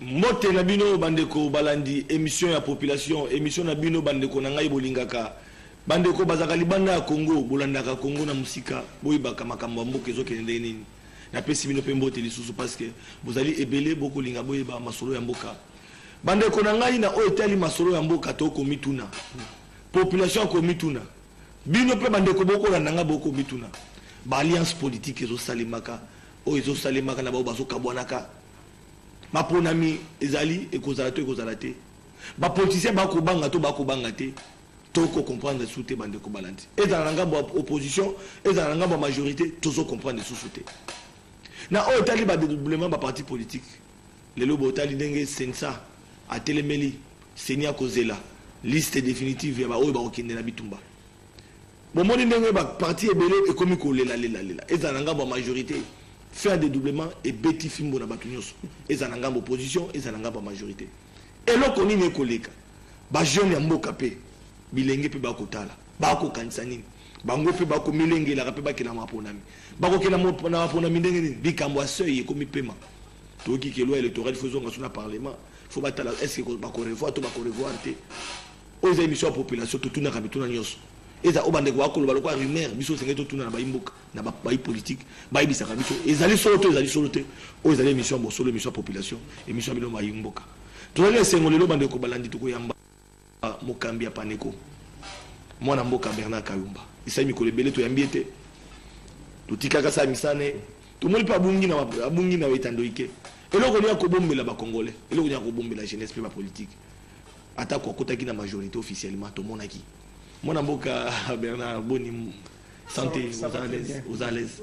Mote na bino bandeko balandi émission ya population émission na bino bandeko na ngai bolingaka bandeko bazaka libanda ya Congo bolandaka Congo na musika boyibaka makambo mboka ezokende nini na pesi bino pe mbote lisusu parce que vous allez ebele boko linga boyeba masolo ya mboka bandeko na ngai na otali masolo ya mboka to ko mituna population ko mituna bino pe bandeko boko landanga boko mituna ba alliance politique ezo salimaka o ezo salimaka na ba bazo kabwanaka ma ponami ezali ekozala to ekozala te ba politicien ba ko banga te to ko comprendre soute bandeko balandi ezala na ngambo opposition ezala na ngambo majorité tozo comprendre soute na o etali ba dédoublement ba parti politique lelo bo tali ndenge sensa atelemeli senia kozela liste définitive ya ba o ba okende na bitumba bon moni ndenge ba parti ebele ekomi ko lela ezala na ngambo majorité faire dédoublement et beti fimbo na batunyos ezala ngambo opposition ezala ngambo majorité eloko nini ekoleka ba jeune ya mboka pe bilenge pe bakotala bakokanisa nini bango pe bako milengela pe bakela maponami bakokela maponami ndenge nini bikambo seuil ekomi pema toki ke loi électorale faisons sur le parlement faut batala est-ce que bako revoir to bako revoir te aux émissions population to tuna kabituna nyos eza obande kwa kolo baloko rumeur biso sengeto tuna na baimboka na bayi politique bayi bisaka biso ezali solo te o ezali émission bo solo émission population émission bilo bayimboka to le sengolelo bande ko balandi to ko yamba mokambi ya paneko mwana mboka Bernard Kayumba isa mikolo belé to yambiete to tikaka sa misane to moli pa bungi na wetando ike eloko nya ko bombela ba congolais eloko nya ko bombela jeunesse pe ba politique ata ko kotaki na majorité officiellement to monaki mwana mboka Bernard boni santé aux à l'aise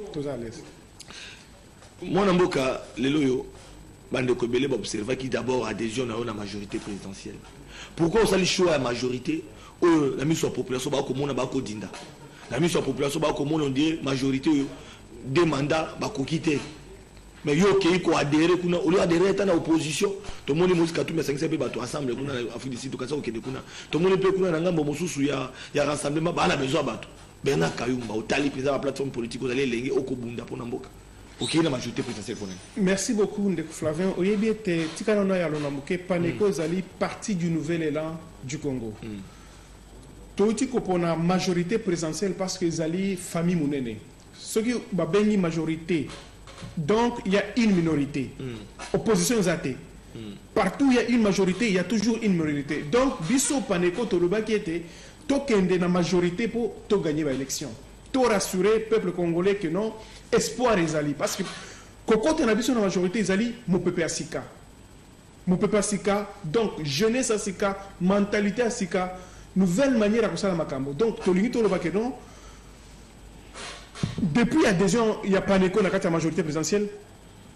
mwana mboka lelo yo bande ko belé ba observer qui d'abord adhésion na la majorité présidentielle. Pourquoi on s'allie choix à la majorité? La mise sur la population, la mise sur la population, on dit majorité, des mandats, quitter. Mais il y a qui adhéré, on a adhéré à l'opposition. Tout le monde est tout, mais 5 bateaux ensemble, on a Afrique du Sud, tout le monde peut il y a rassemblement, on a besoin de bateaux. Bernard Kayumba, au tali, président de la plateforme politique, vous allez léguer au Kobunda pour Namboka. Merci beaucoup, Ndeko Flavien. Oyebi ete tikana ya lonamuke paneko zali partie du nouvel élan du Congo. Touti kopona majorité présidentielle parce que zali famille munene. Ce qui ba bengi majorité. Donc il y a une minorité. Opposition zate. Partout il y a une majorité, il y a toujours une minorité. Donc biso paneko toloba qui était to kende na majorité pour to gagner l'élection. To rassurer peuple congolais que non espoir ezali parce que kokote na biso na majorité ezali mopepe asika donc jeunesse asika mentalité asika nouvelle manière à kosala makambo donc tolingi toloba que non depuis adhésion il y a paneko na kati ya majorité présidentielle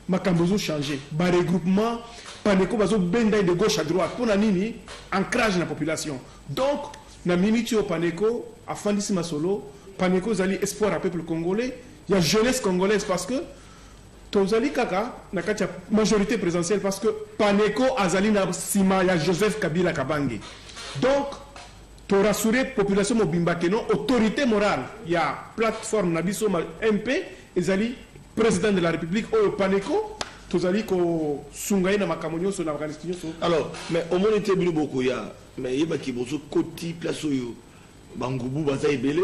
makambo zo changer ba regroupement paneko bazo benda de gauche à droite pour na nini ancrage na population donc na minute au paneko afandisi masolo paneko zali espoir à peuple congolais. Il y a jeunesse congolaise parce que Tozali Kaka na kati majorité présidentielle parce que Paneko Azali na Sima ya Joseph Kabila Kabange. Donc to rassurer population mobimba que non autorité morale il y a plateforme Nabiso MP ezali président de la République au Paneko Tozali ko sungai na makamonyo so na Afghanistan. Alors mais au moins était bien beaucoup ya mais yeba ki bozo koti place yo bangubu baza ebele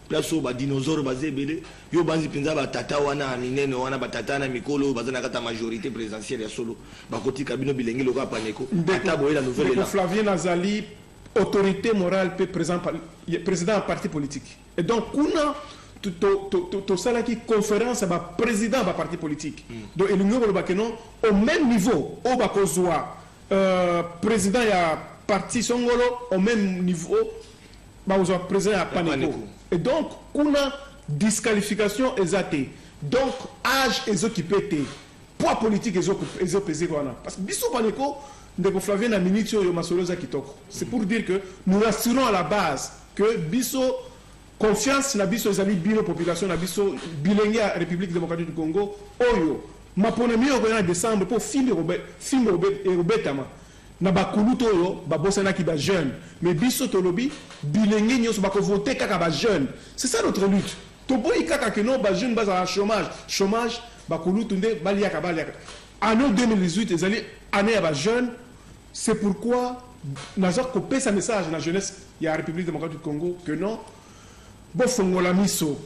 place ba dinosaure bazé belé yo banzi penza ba tata wana minene wana ba tata na mikolo bazana kata majorité présidentielle ya solo ba koti kabino bilenge loka paneko ata boye la nouvelle là Flavien Nazali autorité morale pe président parti politique et donc kuna to sala qui conférence ba président ba parti politique donc il nous ba que non au même niveau au ba kozwa président ya parti songolo au même niveau ba kozwa président ya paneko. Et donc, on a disqualification exatée. Donc, âge est occupé. Poids politique est occupé. Parce que Bissou Paneko, Ndeko Flavien a minute yo masoloza kitoko. C'est pour dire que nous rassurons à la base que Bissou confiance na Bissou zali bino population na Bissou bilingue République démocratique du Congo. Oyo, ma ponemi au décembre pour film Robetama. Na bakuluto yo ba bosana ki ba jeune mais biso tolobi bilengi nyos ba ko voter kaka ba jeune c'est ça notre lutte to boy kaka que non ba jeune ba za chômage bakuluto nde baliaka année 2018 les alliés année à jeune, c'est pourquoi naza coupé sa message na jeunesse il y a la République démocratique du Congo que non bon fongola miso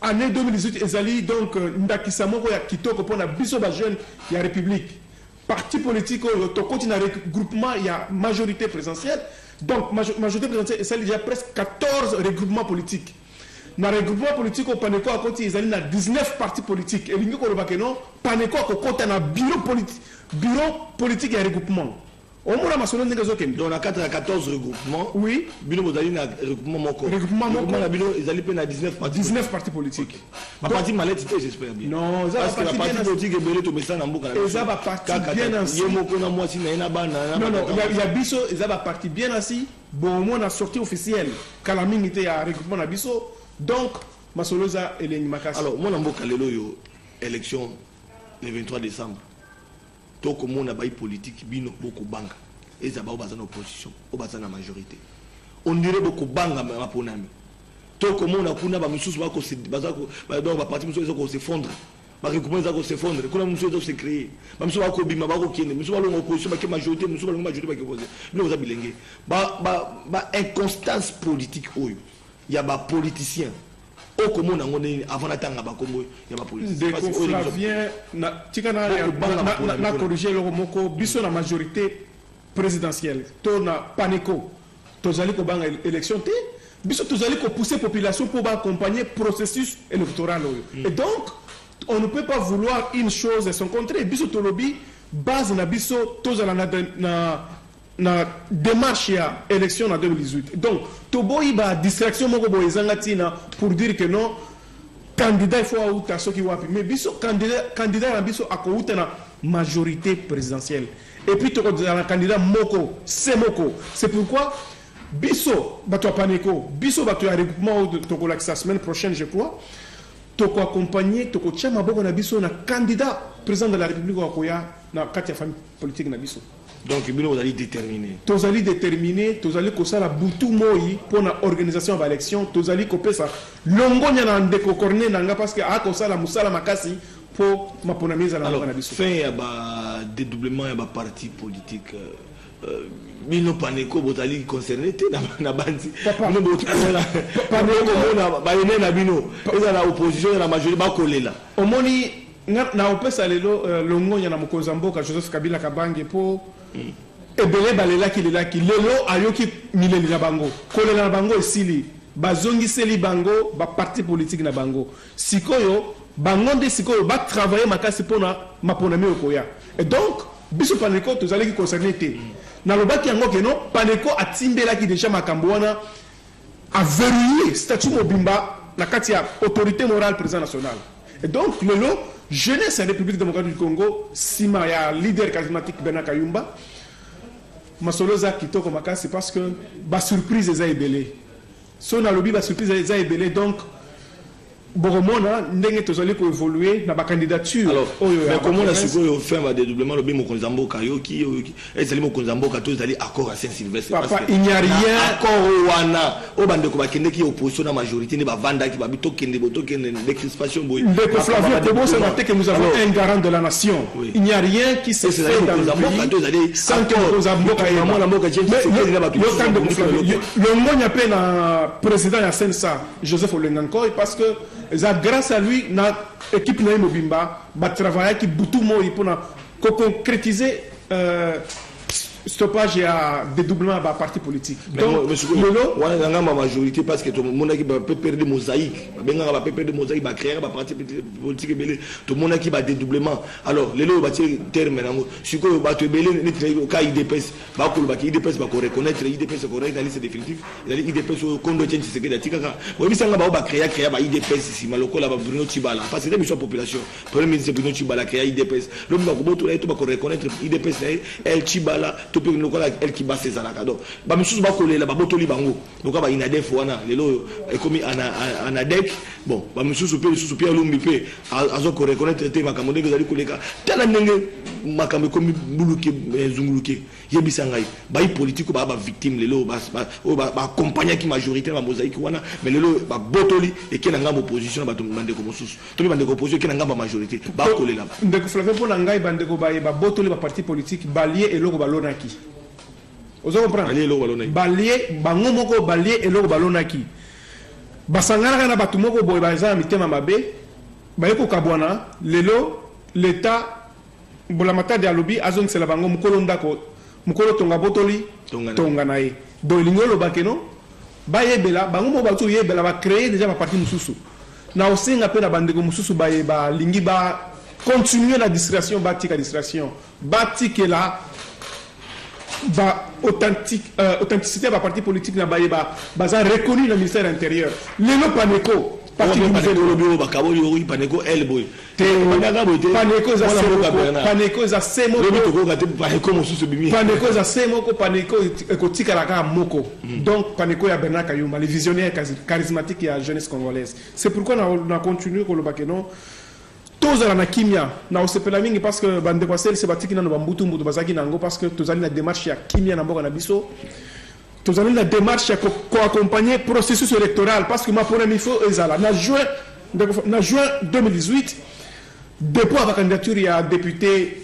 année 2018 les alliés donc ndakisa moko ya kitoko pona biso ba jeune il y a République parti politique to continue regroupement il y a majorité présidentielle donc majorité présidentielle ça il y a presque 14 regroupements politiques. Dans le regroupement politique au Paneko à côté ils ont 19 partis politiques et l'ingo ko bakeno Paneko à côté na bureau politique et regroupement. Au moins ma solo ndenge zoken. Donc on a 14 regroupements. Oui. Bino bozali na regroupement moko. Regroupement moko na bino ils allaient na 19 partis politiques. Ma parti malette j'espère bien. Non, parce que la partie politique est belé to mesa na mboka na. Eza ba parti bien assis. Yemoko na mwasi na ina bana. Non, il y a biso eza ba parti bien assis. Bon au moins na sortie officielle. Kala mingité ya regroupement na biso. Donc, Masoloza et les Makasi. Alors, moi, je suis élection le 23 décembre. Tout le monde a une politique, bino beaucoup banque. Et ça va en opposition, au bas de la majorité. On dirait beaucoup banque à ma ponami. Tout le monde a une partie s'effondre. Bah comment ça s'effondre? Comment nous se créer? Bah nous sommes bima, bah okene, nous sommes l'opposition, bah majorité, nous sommes majorité, bah opposé. Nous vous bilingue. Bah inconstance politique oyo. Il y a des politiciens. Au Congo, avant d'attendre Bakongo, il y a des politiciens. Na corriger le moko biso la majorité présidentielle. To na Paneko. To zali ko banga élection té. Biso to zali ko pousser population pour accompagner processus électoral. Et donc on ne peut pas vouloir une chose et son contraire. Biso to lobby base na biso to zala na démarche à élection en 2018. Donc, Toboy ba distraction moko boyezangatina pour dire que non candidat il faut outa soki wapi mais biso candidat na biso akouta na majorité présidentielle. Et puis to na candidat moko, c'est pourquoi biso bato Paneko, biso bato ya regroupement de Togo la semaine prochaine je crois. Toko accompagner toko chama boko na biso na candidat président de la République wa koya na kati ya famille politique na biso. Donc, vous allez déterminer. Vous allez déterminer, vous allez que ça la boutou moi pour l'organisation de l'élection, vous allez couper ça. Longo n'y a un décocorné nanga parce que à cause la musala makasi pour ma ponamise à la alors fin il y a dédoublement il y a parti politique. Bino Paneko botali concerné te na bandi. Bino botala Paneko na yene na bino. Eza na opposition na majorité ba kolela. Omoni na opesa lelo longo nya na mokonza mboka Joseph Kabila Kabange po ebele balelaki lelaki lelo ayoki mileli na bango kolela na bango esili bazongiseli bango ba parti politique na bango sikoyo bango nde sikoyo ba travailler makasi pona maponami okoya et donc biso Paneko tozalaki concerné te na lobaki yango ke non Paneko atimbelaki déjà makambo wana a verrouiller statut mobimba na kati ya autorité morale président national et donc lelo jeunesse en République démocratique du Congo, Sima ya leader charismatique Bernard Kayumba, Masoloza kitoko makasi parce que ba surprise eza ebele. Son alobi ba surprise eza ebele donc boromona ndenge tozali ko évoluer na ba candidature. Alors, mais comment la sikoyo fait va dédoublement lobi mokonza mboka yoki ezali mokonza mboka to ezali accord à Saint-Sylvestre parce que il n'y a rien accord wana o bande ko bakende ki opposition na majorité ne ba vanda ki ba bito kende de crispation boy. Le Flavien Kobo c'est noté que nous avons un garant de la nation. Oui. Il n'y a rien qui se fait dans le pays sans que mokonza mboka et la mboka le ngonya pe na président ya Sensa Joseph Olengankoy parce que grâce à lui, notre équipe na Mobimba va travailler qui boutou moi pour concrétiser stoppage et dédoublement de parti politique. Donc, on a une majorité parce que tout le monde qui va perdre mosaïque, va perdre mosaïque, va créer un parti politique, tout le monde qui va dédoublement. Alors, les lois vont terme si vous avez un cas IDPS, IDPS va reconnaître IDPS correct dans la liste définitive, IDPS contre change ce que d'atika. Oui, ça va créer IDPS ici, maloko là va Bruno Tibala parce que la population, premier ministre Bruno Tibala créer IDPS. L'homme va reconnaître IDPS El Tibala to pe lokola elle qui basse ezalaka donc ba misusu ba kolela ba botoli bango donc ba inadef wana lelo ekomi anadek bon ba misusu pe lisusu pe alumbi pe azo ko reconnaître te makambo ndenge ezali koleka tala ndenge makambo ekomi buluke zunguluke yebisa ngai ba politique ba victime lelo ba accompagner qui majorité ba mosaïque wana mais lelo ba botoli et qui na ngambo opposition ba ndeko mosusu to ba ndeko opposition qui na ngambo majorité ba kolela ba ndeko Flavien pour ngai ba ndeko ba botoli ba parti politique balier eloko balonaki ozo comprendre balier eloko balonaki balier bango moko balier eloko balonaki basangana na batu moko boye baza mitema mabe bayeko kabwana lelo l'état bolamata de alobi azon sela bango mukolo ndako mukolo tonga botoli tonga nae do lingolo bakeno bayebela bango mo batu yebela ba créer déjà ba parti mususu na osinga pe na bandeko mususu bayeba lingi ba continuer la distraction batika distraction batikela ba authenticité ba parti politique na bayeba baza reconnu dans le ministère intérieur lelo paneko parti Paneko ba kaboli ori paneko elboy paneko za semo paneko mosusu bimi paneko za semo ko paneko ekotika la ka moko donc paneko ya Bernard Kayumba les visionnaires charismatiques ya jeunesse congolaise c'est pourquoi on a continué ko lobake non tozala na kimia na osepela mingi parce que bande kwa sel se batiki na bambutu mbutu bazaki nango parce que tozali na démarche ya kimia na mboka na biso tozali na démarche ya ko accompagner processus électoral parce que ma pona mi faut ezala na juin 2018 dépôt à la candidature ya député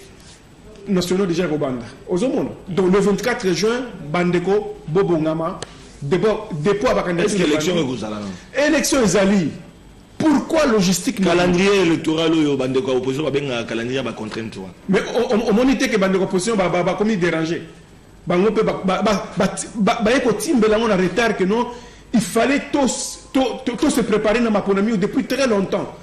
national déjà Robanda ozomona donc le 24 juin bandeko bobongama dépôt à la candidature élection ezali. Pourquoi logistique calendrier électoral au bande de opposition va bien calendrier ba contrainte mais on monite que bande de opposition ba comme déranger bango pe ba eko timbela on a retard que non il fallait tous se préparer na maponami depuis très longtemps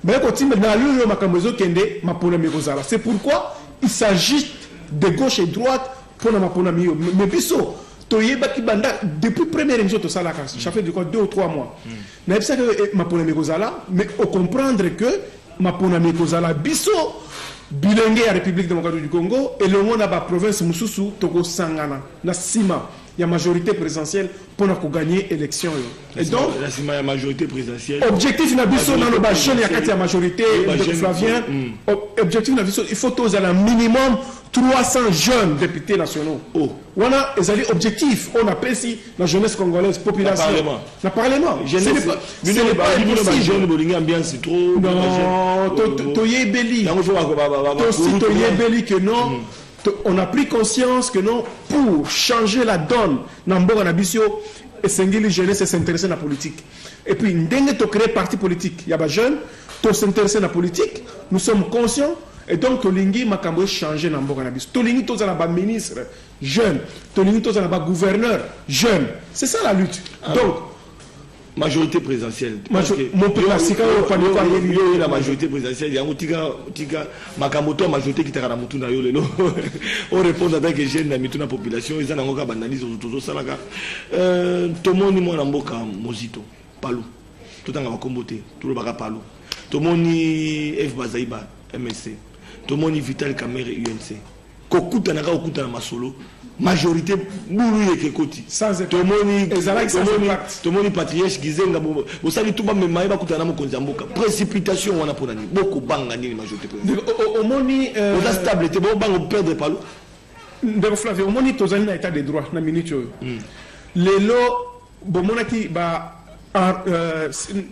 ba eko timbela na makambozo kende maponami kozala c'est pourquoi il s'agit de gauche et droite pour na maponami mais biso toyeba ki banda depuis première émission to sala ça fait de quoi 2 ou 3 mois na ça que mapona mekozala mais au comprendre que mapona mekozala biso bilenge ya République démocratique du Congo et le monde ba province mususu toko sangana na sima ya majorité présidentielle pour gagner élection et donc la sima ya majorité présidentielle objectif na biso na lo ba jeune ya kati ya majorité de Flavien objectif na biso il faut tous à un minimum 300 jeunes députés nationaux. Oh. Voilà, ils ont objectif. On appelle ici la jeunesse congolaise, population. Le Parlement. Ce n'est pas impossible. Non, Toye Beli. Toye Beli que non. On a pris conscience que non, pour changer la donne, Nambo Nabisio et Sengili jeunesse s'intéresser à la politique. Et puis, dès que tu crées parti politique, il y a des jeunes, tu s'intéresser à la politique, nous sommes conscients. Et donc, Tolingi Makambo changé dans Boganabis. Tolingi Tozana ministre jeune. Tolingi Tozana gouverneur jeune. C'est ça la lutte. Donc, majorité présidentielle. Mon père, c'est quand la majorité présidentielle, il y a un tika Makamoto, majorité qui t'a ramoutou na yolelo. On répond à des jeunes dans la population. Ils ont encore banalisé autour salaka. Tout le monde ni moi mboka mozito, palou. Tout le monde comboté, tout le monde palou. Tout le monde ni F Bazaïba, MSC. Tout le monde est Vital Kamere UNC. Kokuta naka okuta na masolo. Majorité boulou yeke koti. Sans tout le monde patriarche gizenga bo. Vous savez tout ba me maïba kuta na mokonza mboka. Précipitation wana ponani. Boko banga ni majorité. Au moni la stabilité bo bango perdre palo. De Flavien, au moni tozali na état de droit na minute yo. Lelo bo monaki ba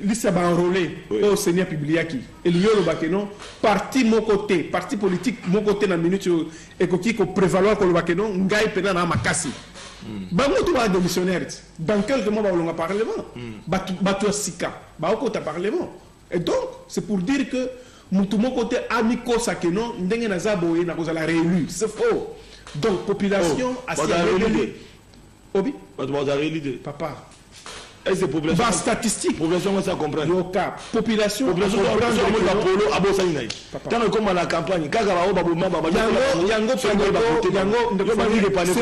liste ba enrôlé au Seigneur Publiaki et liolo bakeno parti mon côté parti politique mon côté na minute et ko prévaloir ko bakeno ngai pena na makasi bango to ba démissionnaire dans quelques mois ba longa parlement batu sika ba ko ta parlement et donc c'est pour dire que mutu mon côté amiko sakeno ndenge na zabo na ko za la réélu c'est faux donc population assez obi papa. C'est population. Bas statistique. Population, ça comprend. Population. Population, tant comme à la campagne, c'est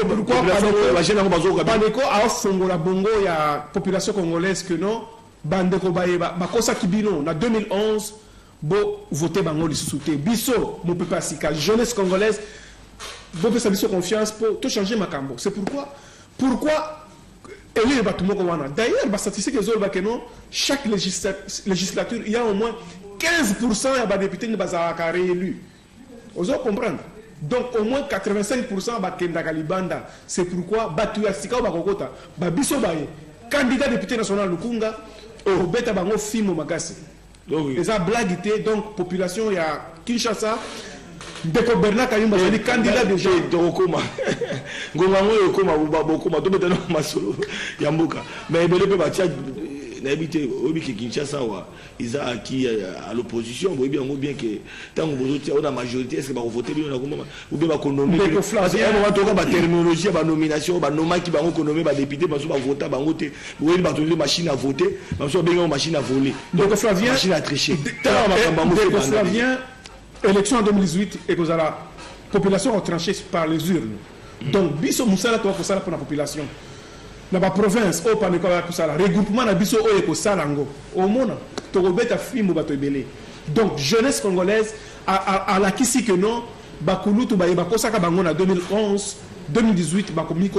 pourquoi Paneko a fongola bongo ya population congolaise que non, bandeko baeba, bakosa kibino na 2011, bo voté bango li soute. Biso, mon peuple asika, jeunesse congolaise. vous avez confiance pour tout changer ma cambo. C'est pourquoi d'ailleurs, les statistiques que chaque législature, il y a au moins 15% de députés qui sont réélus. Vous comprenez? Donc au moins 85% de Libanda. C'est pourquoi Batu Asika Bakokota, Babiso Baye, candidat député national Lukunga, au Beta Bango Fimo Magasi. Et ça blague, donc population, il y a Kinshasa. Deko Bernard Kayumba, c'est le candidat déjà. Dorokoma. Ngomango yokoma bokoma to betano masolo yambuka. Mais belé pe batia n'habité obi ki Kinshasa wa ils a acquis à l'opposition, bon bien que tant que vous on a majorité est-ce que va voter bien na komama ou bien va nommer parce que on va toka ba terminologie ba nomination ba noma ki ba nommer ba député ba so ba voter ba ngote oui ba toli machine à voter ba so bien machine à voler. Donc Flavien machine à tricher. Donc Flavien élection en 2018 et que la population a tranché par les urnes. Donc, biso musala to ko sala pour la population. Dans la province, au paneko ko sala regroupement na biso o ko sala ngo. Au mona to robeta fimo bato ebele. Donc jeunesse congolaise a la kisi que non bakulutu ba ko saka bango na 2011, 2018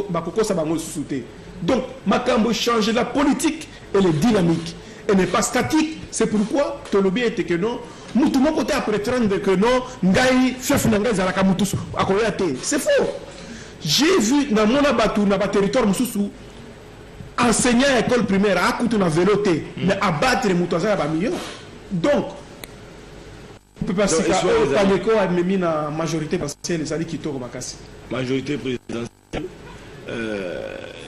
bakoko sa bango souté. Donc makambo changer la politique et les dynamiques et n'est pas statique. C'est pourquoi to lobby était que non mutu moko te après 30 que non ngai chef na ngai zalaka mutu akoya te. C'est faux. J'ai vu dans mon abatu na ba territoire mususu enseignant à école primaire à kutu na véloté mais abattre mutu za ba million. Donc on peut pas citer Paneko a mis na majorité présidentielle les ali kitoko makasi. Majorité présidentielle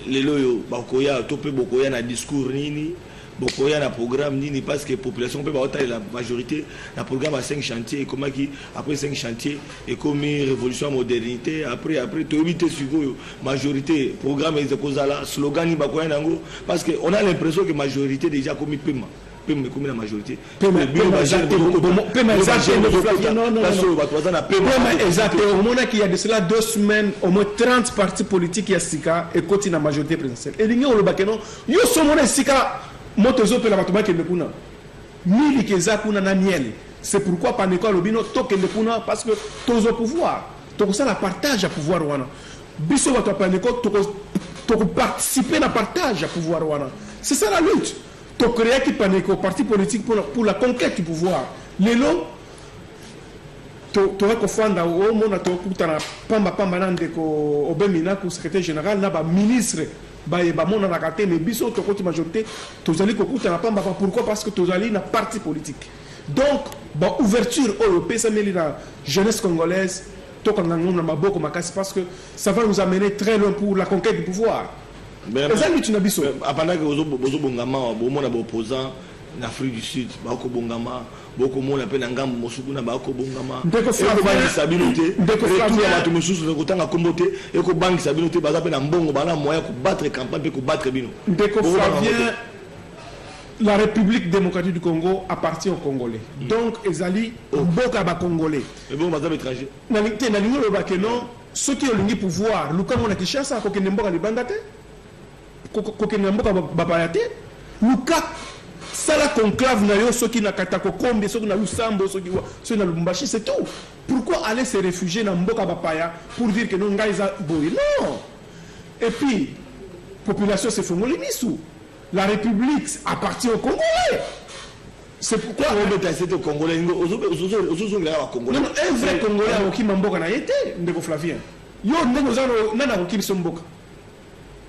les loyo bakoya topé bokoya na discours nini bokoya na programme nini parce que population peut pas la majorité na programme à 5 chantiers comment qui après 5 chantiers et comme révolution modernité après to éviter suivre majorité programme les kozala slogan ni bakoya nango parce que on a l'impression que majorité déjà comme paiement comme la majorité exactement qu'il y a de cela 2 semaines au moins 30 partis politiques qui a sika et continue la majorité présidentielle et l'union le bakeno yo somone sika motozo pe la batoma ke nekuna mili keza kuna na miel. C'est pourquoi Paneko lobino toke nekuna parce que tozo pouvoir to ça la partage à pouvoir wana biso bato Paneko to participer na partage à pouvoir wana. C'est ça la lutte. To créer qui Paneko parti politique pour la conquête du pouvoir. Lelo to ko fanda o mona to kutana pamba nande ko obemina ko secrétaire général na ba ministre ba mona na kate mais biso to koti majorité tozali ko kutana pamba pourquoi parce que tozali na parti politique. Donc ba ouverture au PSML na jeunesse congolaise to ko ngona maboko makasi parce que ça va nous amener très loin pour la conquête du pouvoir. Mais ça lutte na biso apana que bozo bongama bo mona ba opposant en Afrique du Sud ba ko bongama beaucoup monde appelle ngambo mosuku na ba ko bongama ndeko Flavien stabilité ndeko Flavien bato mosusu na kotanga kombote et ko banque stabilité baza pe na mbongo bana moyen ko battre campagne pe ko battre bino ndeko Flavien. La République démocratique du Congo appartient aux Congolais. Donc ezali mboka ba Congolais et bon baza étranger na lité na lingo ba kenon ceux qui ont le pouvoir luka mona Kinshasa ko kende mboka libanda te ko kende mboka ba bayate luka sala conclave na yo soki na katako kombe soki na lusambo soki na Lubumbashi c'est tout. Pourquoi aller se réfugier na mboka bapaya pour dire que non ngaiza boy non. Et puis population se fongoli misu. La République appartient aux Congolais. C'est pourquoi on veut passer au Congolais non un vrai Congolais qui mboka na yete ndeko Flavien. Yo ndeko zano nana ko so mboka.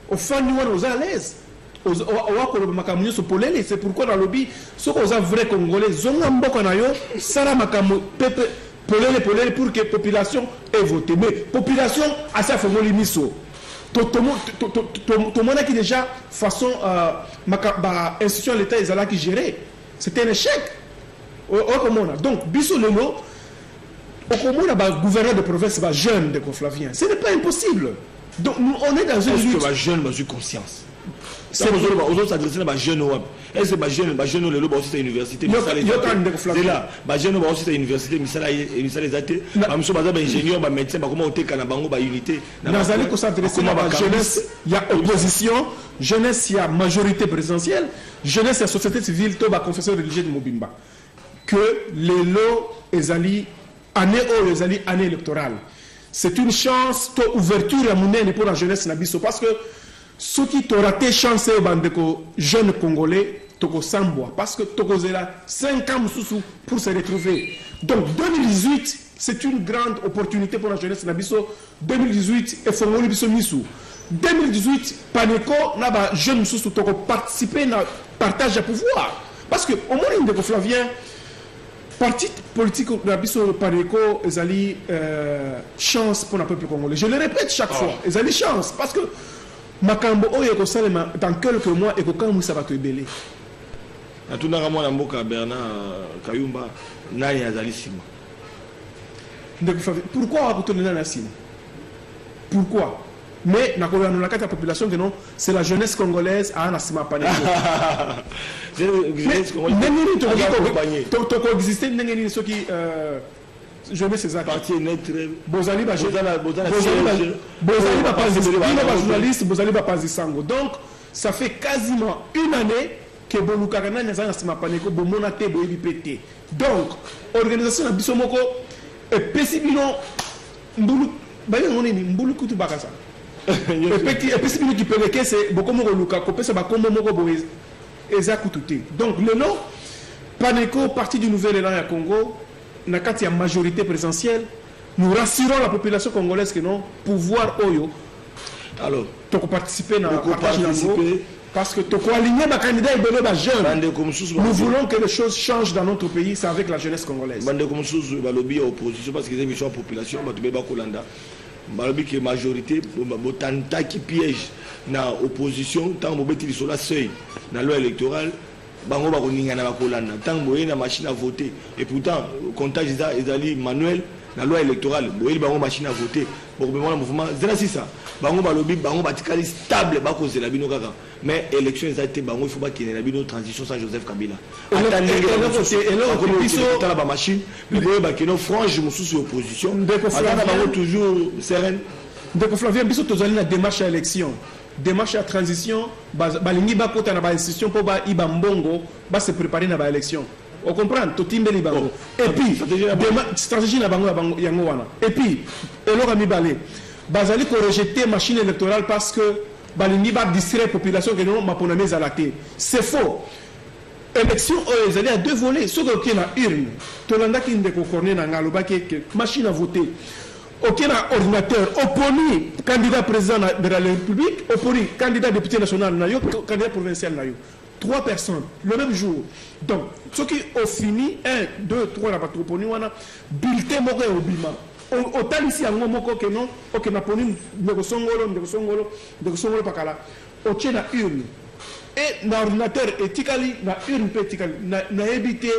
Au fond nous on est à l'aise. C'est pourquoi dans le lobby, ceux qui sont vrais Congolais, zonga mboka na yo, sala makamu pepe polele pour que la population ait voté. Mais la population a sa fongoli miso. Tout le monde qui déjà façon institution de l'État ils allaient qui gérer. C'était un échec. Donc biso lelo au Comona gouverneur de province jeune de Flavien. Ce n'est pas impossible. Donc on est dans une lutte. Est-ce que jeune a eu conscience? C'est aux autres s'adresser à jeune web. Est-ce que jeune le aussi c'est université c'est là jeune aussi c'est université misala les athées bamso baza ba ingénieur ba médecin ba comment on teka na bango ba unité nazali ko s'adresser à jeunesse, il y a opposition, jeunesse il y a majorité présidentielle, jeunesse il y a société civile to ba confesseur religieux de Mobimba que les lots ezali année électorale. c'est une chance, to ouverture à monnaie pour la jeunesse nabiso parce que ceux qui t'ont raté chance bandeko jeunes congolais toko samboa parce que toko zela 5 ans pour se retrouver. Donc 2018 c'est une grande opportunité pour la jeunesse nabiso. 2018 et fongoli biso misu. 2018 Paneco na ba jeune mususu toko participer na partage de pouvoir parce que au moins ndeko Flavien parti politique na biso Paneco ezali chance pour le peuple congolais. Je le répète chaque fois, ezali chance parce que makambo oyo ko salema dans quelques mois et ko kamu ça va te belé. Atuna mwana mboka Bernard Kayumba nani azali sima. Ndeko Flavien, pourquoi akutonena na sima? Pourquoi? Mais la population que non, c'est la jeunesse congolaise à Anasima Paneco. Je mets ces actes. Bozali ba journaliste, Bozali ba Pazisango. Donc, ça fait quasiment une année que Bolukagana n'a Anasima Paneco, Bomonate, Boebipete. Donc, organisation à Bissomoko, et Pessibino, Mbulu, Mbulu Kutu Bakasa. Et puis qui peut le c'est beaucoup de Luka, c'est donc le nom Paneco, parti du nouvel élan à Congo, n'a qu'à une majorité présidentielle, nous rassurons la population congolaise que non, pouvoir Oyo. Alors, tu peux participer à partage parce que tu peux aligner ma candidat et donner ma jeune. Nous voulons que les choses changent dans notre pays, c'est avec la jeunesse congolaise. Bande comme sous lobby opposition parce qu'ils aiment la population, tu peux pas Kolanda. Balobi que majorité botanta qui piège na opposition tant bobeti sur la seuil na loi électorale bango ba koninga na bakolanda tant boye na machine à voter et pourtant comptage ezali manuel na loi électorale boye bango machine à voter pour le mouvement zela ça bango balobi bango batikali stable ba cause la bino kaka mais élection ça été bango il faut pas qu'il y ait une transition sans Joseph Kabila attendez et là ba machine mais boye ba kino franche sous opposition bango toujours sereine de Flavien biso tozali na démarche à élection démarche à transition balingi ba kota na ba institution pour ba iba mbongo ba se préparer na ba élection. On comprend tout timbeli bango et puis stratégie na bango yango wana et puis elora mi balé bazali ko rejeter machine électorale parce que balingi ba distraire population que non mapona mezalate c'est faux. Élection ezali à deux volets ce que na urne tolanda ki ndeko corner na ngaloba ke machine à voter aucun ordinateur opponi candidat président de la République opponi candidat député national na yo candidat provincial na yo 3 personnes le même jour. Donc ce qui ont fini 1 2 3 la patroponi wana bulletin moko e obima autant ici en moko que non OK na poni ndeko songolo pakala o tchena urne et na ordinateur etikali na urne etikali na éviter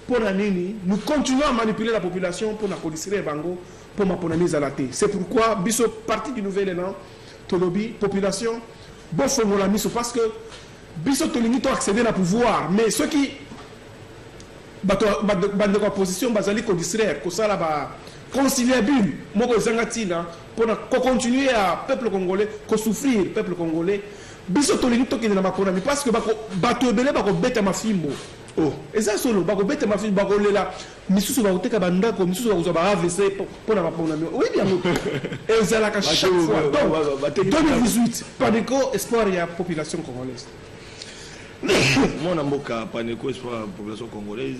pour la nini nous continuons à manipuler la population pour na codifier bango pour ma mise à la tête. C'est pourquoi biso parti du nouvel élan tolobi population bon fongo la mise parce que biso tolingi to accéder à pouvoir mais ceux qui bande opposition bazali ko distraire ko sala ba conciliable moko zangatina pour continuer à peuple congolais ko souffrir peuple congolais biso tolingi to kende na makonami parce que bato ebele bako beta mafimbo. Oh, et ça solo bako beta mafimbo bako lela misusu ba oteka bandako misusu ba kozwa ba AVC pour na makonami. Oui bien et ça la chaque fois. Donc 2018 Paneco espoir ya population congolaise. Mon amboka Paneco espoir la population congolaise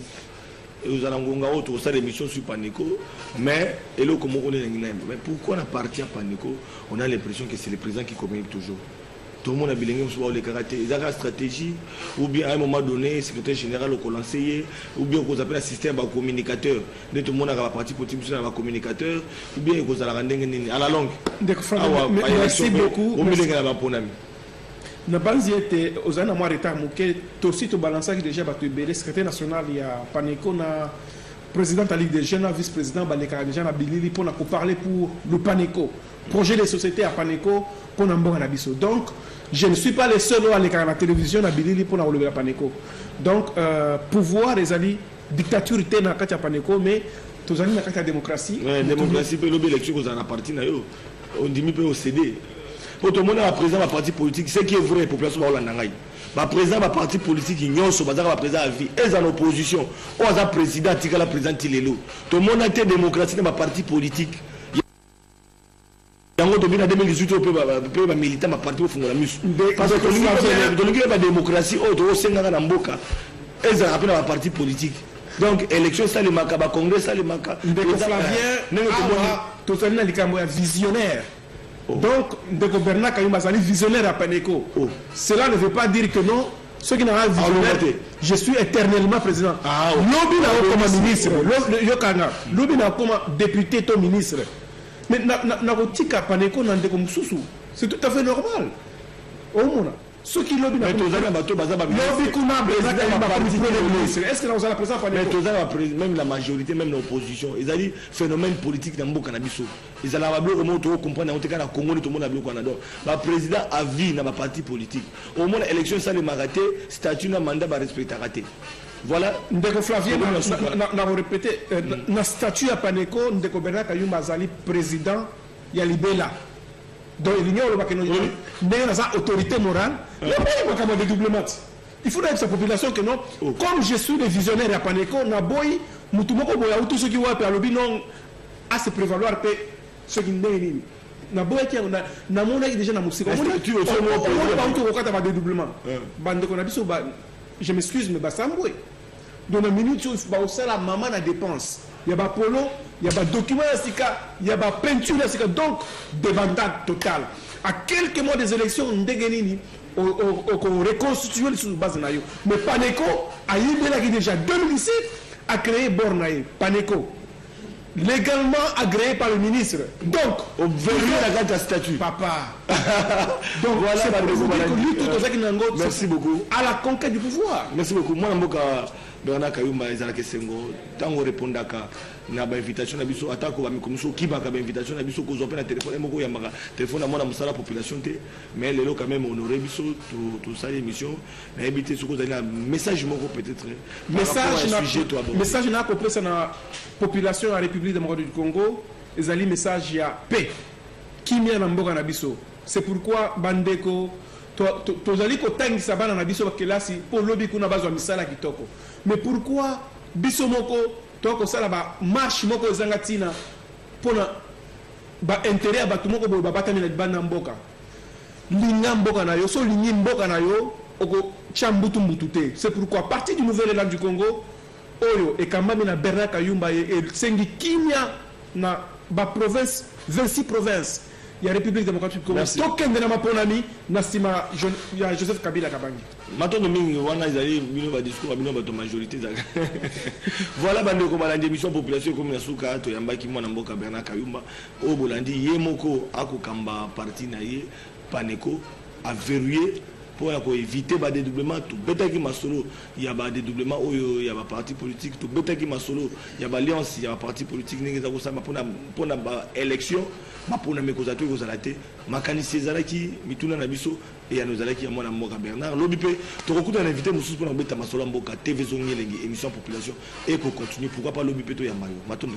et vous allez ngonga autre ça l'émission sur Paneco mais et là comment on est mais pourquoi on a parti à Paneco on a l'impression que c'est le président qui communique toujours. Tout le monde a bilingé sur les caractères, ils ont la stratégie, ou bien à un moment donné, le secrétaire général au conseiller, ou bien qu'on appelle un système de communicateur. Tout le monde a la partie politique, un communicateur, ou bien qu'on a la rendre à la langue. Merci beaucoup. Na base était aux années moins retard muké aussi to balancer déjà battu belé secrétaire national il y a Paneco na président de la Ligue des jeunes vice-président baleka déjà na bilili pour na parler pour le Paneco projet de société à Paneco pour na mbonga na biso. Donc je ne suis pas le seul à la télévision na bilili pour na relever la Paneco. Donc pouvoir les alliés dictature était na kati ya Paneco mais tous amis na kati ya démocratie. Démocratie peut l'élection aux en parti na yo on dit peut au CD. Pour tout le monde, le président de la parti politique, c'est qui est vrai, la population va Hollandais. Le président de la parti politique, il y a un président à vie, et en opposition, ou un président, il y a un président Tilelo. Tout le monde a été démocratique dans la parti politique. tobina 2018 pe ba militant ma parti ofungola miso parce que tolingi ba démocratie auto sengaka na mboka ezala pe na ba parti politique donc élection salimaka ba congrès salimaka ndeko Flavien totalina likambo ya visionnaire. Donc ndeko Bernard Kayumba zali visionnaire à Paneco. Cela ne veut pas dire que non. Ceux qui n'ont pas visionnaire, je suis éternellement président. Lobi n'a pas comme ministre, Lobi n'a pas comme député, ton ministre. Mais na rotika Paneco n'a pas comme sous. C'est tout à fait normal. Au moins, ceux qui lobby n'a pas lobby kuna ministre. Est-ce que nous allons présenter Paneco? Même la majorité, même l'opposition, ils ont dit phénomène politique dans le cannabis. Ils allaient comprendre que le Congo tout le monde a bloqué Canada. Le président a vu dans ma parti politique. Au moins l'élection ça les raté, statut na mandat va respecter raté. Voilà. Ndeko Flavien n'a répété na statut à Paneco Ndeko Bernard Kayumba Zali président ya libela. Donc il y a une autorité morale. Il n'y a pas de dédoublement. Il faut dire à sa population que non, comme je suis le visionnaire à Paneco, na boy, mutumoko boya ou tout ce qui va à lobby non à se prévaloir que ce qui n'est na boya qui na mona déjà na musika. Tu au fait pas de dédoublement. Bande qu'on a biso je m'excuse mais basamboué. Dans la minute où ba osala maman na dépense. Il y a des polo, il y a des documents, il y a des peintures, donc débandade totale. À quelques mois des élections, on a reconstitué le sous-base. Mais Paneco a eu déjà 2017 a créé Bornaï. Paneco, légalement agréé par le ministre. Donc, on veut la carte à statut. Papa. Donc, voilà, merci beaucoup. À la conquête du pouvoir. Merci beaucoup. Moi, Bernard Kayumba ezalaki sengo tango répondaka na ba invitation na biso atako ba mikomiso kibaka ba invitation na biso ko zope na téléphone moko ya maka téléphone na mona musala population té mais lelo quand même honorer biso tout ça émission na éviter ce que vous message moko peut-être message na ko pesa na population de la République démocratique du Congo ezali message ya paix kimia na mboka na biso. C'est pourquoi bandeko tozali kotangisa bana na biso kelasi po lobi kuna bazwa misala kitoko. Mais pourquoi biso moko toko sala ba marche moko ezanga tina pona ba intérêt ba tumoko bo batami na bana mboka linga mboka na yo so lingi mboka na yo oko chambutu mbutute. C'est pourquoi à partir du nouvel élan du Congo oyo e kambami na Bernard Kayumba e sengi kimia na ba province 26 provinces. Il y a la République démocratique du Congo. Token de la Maponami, Nassima, Joseph Kabila Kabangi. Maintenant, nous avons un discours à la majorité. Voilà, l'émission population comme la Souka, Toyamba, qui m'a Namboka Bernard Kayumba, au Bolandi, Yemoko, Akokamba, parti Naye, Paneco, a verrouillé pour éviter le dédoublement. Tout bêta qui m'a solo, il y a un dédoublement, il y a un parti politique. Tout bêta qui m'a solo, il y a une alliance, il y a un parti politique. Pour l'élection, pour les causes makanisi ezalaki mituna na biso et ya nozalaki ya mwana mboka Bernard lobipe to kokuta na invité mususu pour na beta masolo mboka TV zongi émission population et ko continuer pourquoi pas lobipe to ya mayo matondo.